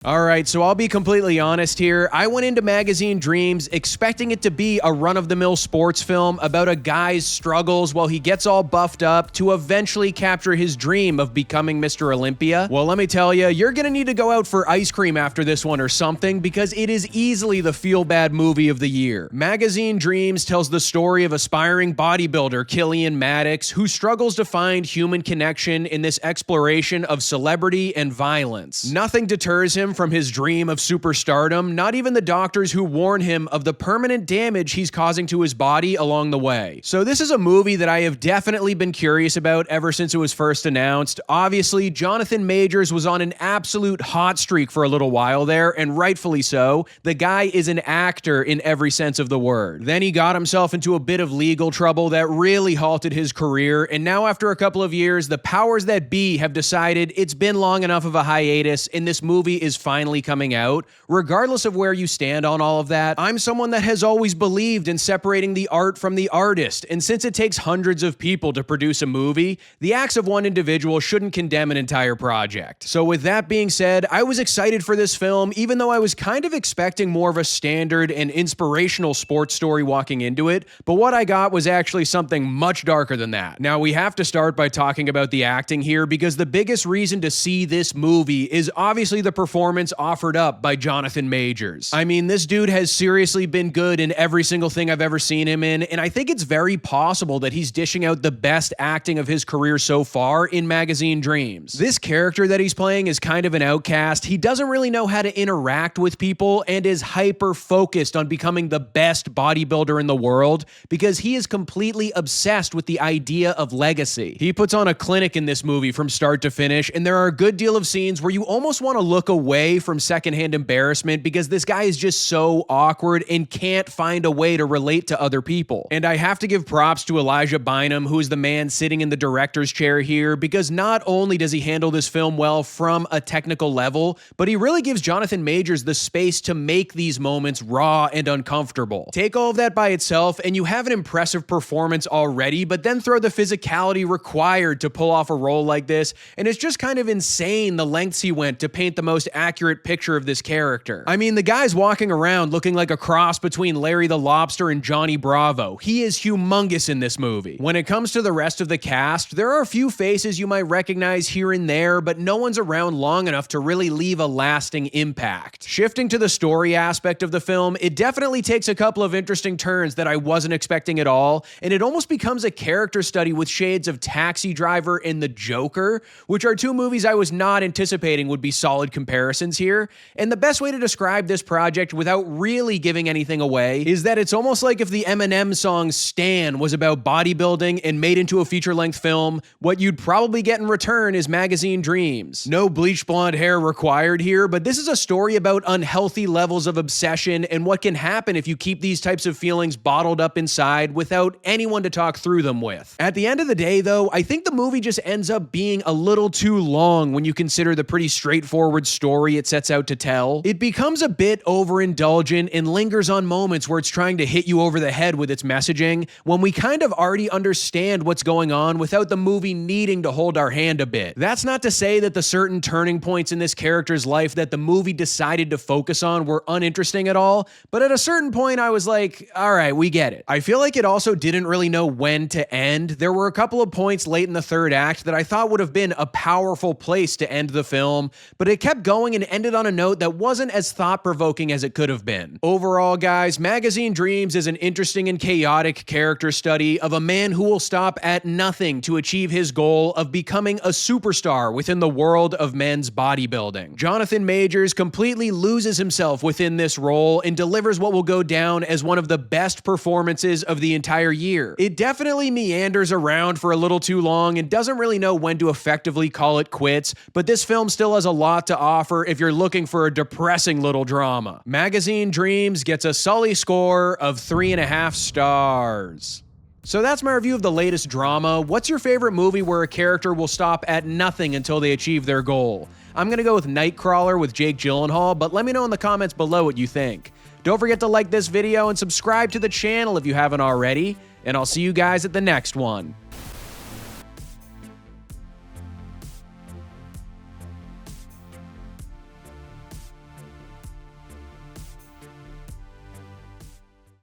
Alright, so I'll be completely honest here. I went into Magazine Dreams expecting it to be a run-of-the-mill sports film about a guy's struggles while he gets all buffed up to eventually capture his dream of becoming Mr. Olympia. Well, let me tell you, you're gonna need to go out for ice cream after this one or something, because it is easily the feel-bad movie of the year. Magazine Dreams tells the story of aspiring bodybuilder Killian Maddox, who struggles to find human connection in this exploration of celebrity and violence. Nothing deters him from his dream of superstardom, not even the doctors who warn him of the permanent damage he's causing to his body along the way. So this is a movie that I have definitely been curious about ever since it was first announced. Obviously, Jonathan Majors was on an absolute hot streak for a little while there, and rightfully so. The guy is an actor in every sense of the word. Then he got himself into a bit of legal trouble that really halted his career, and now after a couple of years, the powers that be have decided it's been long enough of a hiatus, and this movie is finally coming out. Regardless of where you stand on all of that, I'm someone that has always believed in separating the art from the artist, and since it takes hundreds of people to produce a movie, the acts of one individual shouldn't condemn an entire project. So with that being said, I was excited for this film, even though I was kind of expecting more of a standard and inspirational sports story walking into it, but what I got was actually something much darker than that. Now, we have to start by talking about the acting here, because the biggest reason to see this movie is obviously the performance offered up by Jonathan Majors. I mean, this dude has seriously been good in every single thing I've ever seen him in, and I think it's very possible that he's dishing out the best acting of his career so far in Magazine Dreams. This character that he's playing is kind of an outcast. He doesn't really know how to interact with people and is hyper-focused on becoming the best bodybuilder in the world because he is completely obsessed with the idea of legacy. He puts on a clinic in this movie from start to finish, and there are a good deal of scenes where you almost want to look away from secondhand embarrassment because this guy is just so awkward and can't find a way to relate to other people. And I have to give props to Elijah Bynum, who is the man sitting in the director's chair here, because not only does he handle this film well from a technical level, but he really gives Jonathan Majors the space to make these moments raw and uncomfortable. Take all of that by itself and you have an impressive performance already, but then throw the physicality required to pull off a role like this, and it's just kind of insane the lengths he went to paint the most accurate picture of this character. I mean, the guy's walking around looking like a cross between Larry the Lobster and Johnny Bravo. He is humongous in this movie. When it comes to the rest of the cast, there are a few faces you might recognize here and there, but no one's around long enough to really leave a lasting impact. Shifting to the story aspect of the film, it definitely takes a couple of interesting turns that I wasn't expecting at all, and it almost becomes a character study with shades of Taxi Driver and The Joker, which are two movies I was not anticipating would be solid comparisons here. And the best way to describe this project without really giving anything away is that it's almost like if the Eminem song Stan was about bodybuilding and made into a feature-length film, what you'd probably get in return is Magazine Dreams. No bleach blonde hair required here, but this is a story about unhealthy levels of obsession and what can happen if you keep these types of feelings bottled up inside without anyone to talk through them with. At the end of the day, though, I think the movie just ends up being a little too long when you consider the pretty straightforward story it sets out to tell. It becomes a bit overindulgent and lingers on moments where it's trying to hit you over the head with its messaging when we kind of already understand what's going on without the movie needing to hold our hand a bit. That's not to say that the certain turning points in this character's life that the movie decided to focus on were uninteresting at all, but at a certain point I was like, alright, we get it. I feel like it also didn't really know when to end. There were a couple of points late in the third act that I thought would have been a powerful place to end the film, but it kept going and ended on a note that wasn't as thought-provoking as it could have been. Overall, guys, Magazine Dreams is an interesting and chaotic character study of a man who will stop at nothing to achieve his goal of becoming a superstar within the world of men's bodybuilding. Jonathan Majors completely loses himself within this role and delivers what will go down as one of the best performances of the entire year. It definitely meanders around for a little too long and doesn't really know when to effectively call it quits, but this film still has a lot to offer if you're looking for a depressing little drama. Magazine Dreams gets a Sully score of 3.5 stars. So that's my review of the latest drama. What's your favorite movie where a character will stop at nothing until they achieve their goal? I'm gonna go with Nightcrawler with Jake Gyllenhaal, but let me know in the comments below what you think. Don't forget to like this video and subscribe to the channel if you haven't already, and I'll see you guys at the next one.